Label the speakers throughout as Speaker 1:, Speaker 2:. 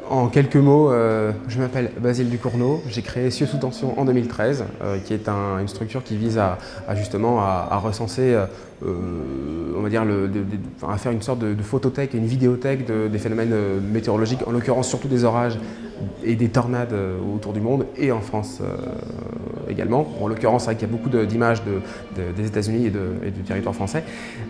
Speaker 1: En quelques mots, je m'appelle Basile Ducournau, j'ai créé Cieux sous tension en 2013, qui est une structure qui vise justement à recenser, on va dire, à faire une sorte de photothèque et une vidéothèque des phénomènes météorologiques, en l'occurrence surtout des orages et des tornades autour du monde et en France également. En l'occurrence, c'est vrai qu'il y a beaucoup d'images des États-Unis et du territoire français.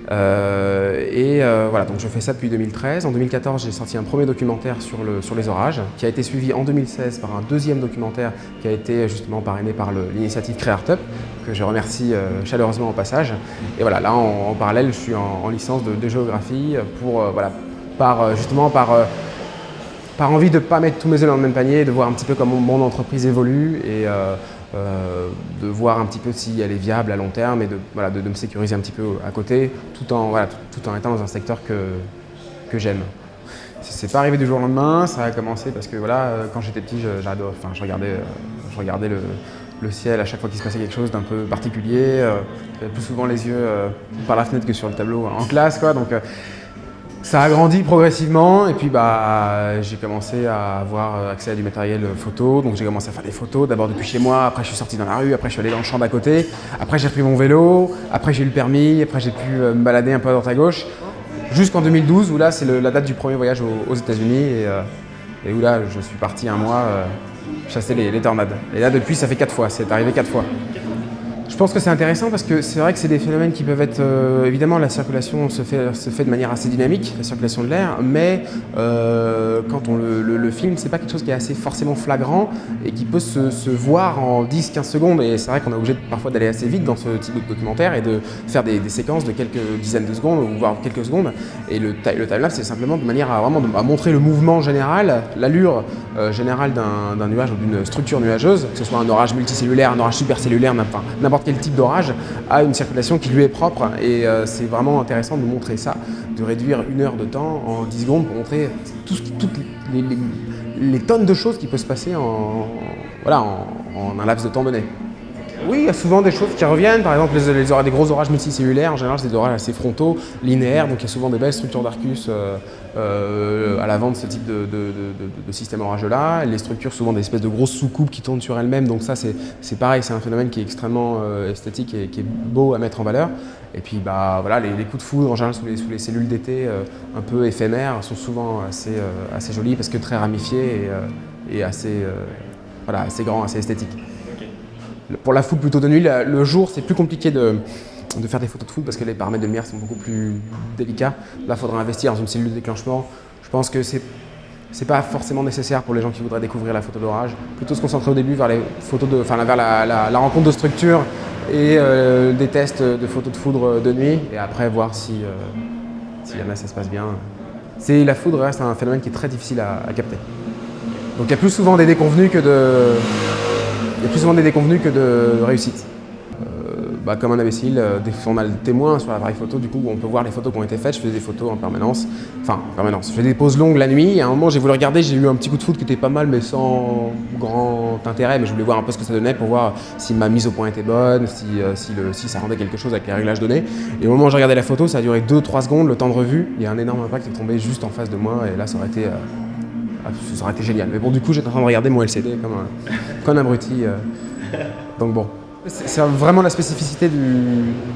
Speaker 1: Voilà, donc je fais ça depuis 2013. En 2014, j'ai sorti un premier documentaire sur les orages, qui a été suivi en 2016 par un deuxième documentaire qui a été justement parrainé par l'initiative Créartup, que je remercie chaleureusement au passage. Et voilà, là en parallèle, je suis en licence de géographie pour, par envie de ne pas mettre tous mes œufs dans le même panier, de voir un petit peu comment mon entreprise évolue et de voir un petit peu si elle est viable à long terme et de me sécuriser un petit peu à côté, tout en étant dans un secteur que j'aime. C'est pas arrivé du jour au lendemain, ça a commencé parce que quand j'étais petit, je regardais le ciel à chaque fois qu'il se passait quelque chose d'un peu particulier. J'avais plus souvent les yeux par la fenêtre que sur le tableau en classe, quoi. Donc, ça a grandi progressivement et puis j'ai commencé à avoir accès à du matériel photo. Donc j'ai commencé à faire des photos, d'abord depuis chez moi, après je suis sorti dans la rue, après je suis allé dans le champ d'à côté, après j'ai repris mon vélo, après j'ai eu le permis, après j'ai pu me balader un peu à droite à gauche. Jusqu'en 2012 où là c'est la date du premier voyage aux États-Unis et où là je suis parti un mois chasser les tornades. Et là depuis ça fait 4 fois, c'est arrivé 4 fois. Je pense que c'est intéressant parce que c'est vrai que c'est des phénomènes qui peuvent être… évidemment, la circulation se fait de manière assez dynamique, la circulation de l'air, mais quand on le filme, c'est pas quelque chose qui est assez forcément flagrant et qui peut se voir en 10-15 secondes. Et c'est vrai qu'on est obligé parfois d'aller assez vite dans ce type de documentaire et de faire des séquences de quelques dizaines de secondes, ou voire quelques secondes. Et le timelapse, c'est simplement de manière à montrer le mouvement général, l'allure générale d'un nuage ou d'une structure nuageuse, que ce soit un orage multicellulaire, un orage supercellulaire, n'importe quel type d'orage a une circulation qui lui est propre et c'est vraiment intéressant de montrer ça, de réduire 1 heure de temps en 10 secondes pour montrer toutes les tonnes de choses qui peuvent se passer en un laps de temps donné. Oui, il y a souvent des choses qui reviennent, par exemple des gros orages multicellulaires, en général c'est des orages assez frontaux, linéaires, donc il y a souvent des belles structures d'Arcus à l'avant de ce type de système orageux-là. Les structures, souvent des espèces de grosses soucoupes qui tournent sur elles-mêmes, donc ça c'est pareil, c'est un phénomène qui est extrêmement esthétique et qui est beau à mettre en valeur. Et puis les coups de foudre en général sous les cellules d'été un peu éphémères sont souvent assez jolis parce que très ramifiés et assez grands, assez esthétiques. Pour la foudre plutôt de nuit, le jour c'est plus compliqué de faire des photos de foudre parce que les paramètres de lumière sont beaucoup plus délicats. Là il faudra investir dans une cellule de déclenchement. Je pense que c'est pas forcément nécessaire pour les gens qui voudraient découvrir la photo d'orage. Plutôt se concentrer au début vers les photos vers la rencontre de structures et des tests de photos de foudre de nuit et après voir si jamais ça se passe bien. La foudre reste un phénomène qui est très difficile à capter. Donc il y a plus souvent des déconvenus que de réussites. Comme un imbécile, on a le témoin sur l'appareil photo, du coup on peut voir les photos qui ont été faites, je fais des photos en permanence. Je fais des pauses longues la nuit, et à un moment j'ai voulu regarder, j'ai eu un petit coup de foudre qui était pas mal mais sans grand intérêt, mais je voulais voir un peu ce que ça donnait pour voir si ma mise au point était bonne, si ça rendait quelque chose avec les réglages donnés. Et au moment où j'ai regardé la photo, ça a duré 2-3 secondes, le temps de revue, il y a un énorme impact qui est tombé juste en face de moi, et là ça aurait été génial. Mais bon, du coup j'étais en train de regarder mon LCD comme un abruti. Donc bon. C'est vraiment la spécificité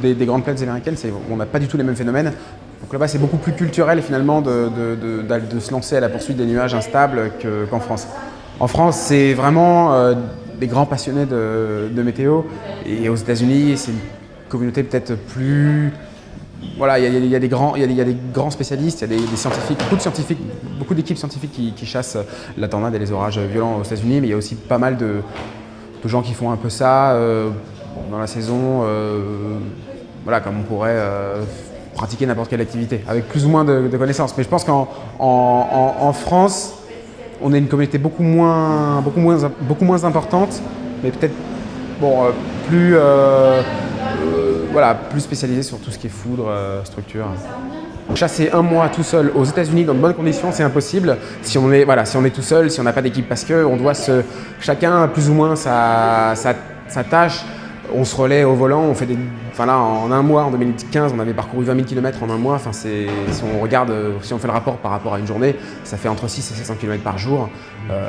Speaker 1: des grandes plaines américaines, c'est qu'on n'a pas du tout les mêmes phénomènes. Donc là-bas, c'est beaucoup plus culturel finalement de se lancer à la poursuite des nuages instables qu'en France. En France, c'est vraiment des grands passionnés de météo. Et aux États-Unis, c'est une communauté peut-être plus… Voilà, il y a des grands spécialistes, il y a des scientifiques, beaucoup d'équipes scientifiques qui chassent la tornade et les orages violents aux États-Unis, mais il y a aussi pas mal de gens qui font un peu ça dans la saison, comme on pourrait pratiquer n'importe quelle activité, avec plus ou moins de connaissances. Mais je pense qu'en France, on est une communauté beaucoup moins importante, mais peut-être plus spécialisée sur tout ce qui est foudre, structure. Chasser un mois tout seul aux États-Unis dans de bonnes conditions, c'est impossible. Si on est tout seul, si on n'a pas d'équipe, parce qu'on doit chacun plus ou moins sa tâche. On se relaie au volant, on fait enfin là, en un mois, en 2015, on avait parcouru 20 000 km en un mois. Enfin, si on regarde, si on fait le rapport par rapport à une journée, ça fait entre 6 et 700 km par jour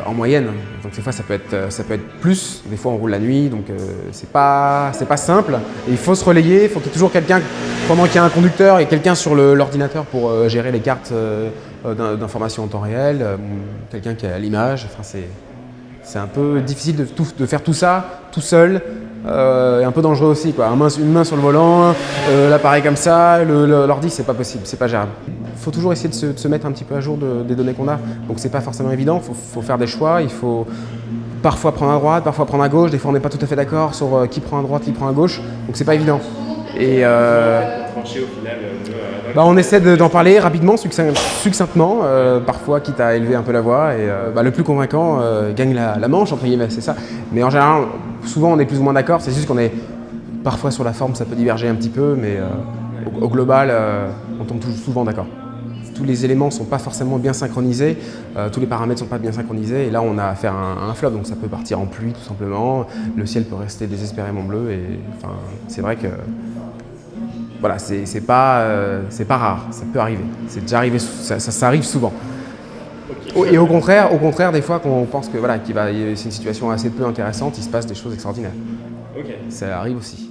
Speaker 1: en moyenne. Donc des fois, ça peut être plus. Des fois, on roule la nuit, donc c'est pas simple. Et il faut se relayer, il faut qu'il y ait toujours quelqu'un, pendant qu'il y a un conducteur et quelqu'un sur l'ordinateur pour gérer les cartes d'information en temps réel, quelqu'un qui est à l'image. Enfin, c'est un peu difficile de faire tout ça tout seul. Et un peu dangereux aussi, quoi. Une main sur le volant, l'appareil comme ça, l'ordi, c'est pas possible, c'est pas gérable. Il faut toujours essayer de se mettre un petit peu à jour des données qu'on a. Donc c'est pas forcément évident, faut faire des choix, il faut parfois prendre à droite, parfois prendre à gauche, des fois on n'est pas tout à fait d'accord sur qui prend à droite, qui prend à gauche, donc c'est pas évident. Et on essaie d'en parler rapidement, succinctement, parfois quitte à élever un peu la voix, et le plus convaincant gagne la manche, entre guillemets, c'est ça. Mais en général, souvent on est plus ou moins d'accord, c'est juste qu'on est parfois sur la forme, ça peut diverger un petit peu, mais au global, on tombe souvent d'accord. Tous les éléments ne sont pas forcément bien synchronisés, tous les paramètres ne sont pas bien synchronisés, et là on a affaire à un flop, donc ça peut partir en pluie tout simplement, le ciel peut rester désespérément bleu, et enfin, c'est vrai que voilà, c'est pas rare, ça peut arriver, c'est déjà arrivé, ça arrive souvent. Okay. Et au contraire, des fois qu'on pense que voilà, c'est une situation assez peu intéressante, il se passe des choses extraordinaires. Okay. Ça arrive aussi.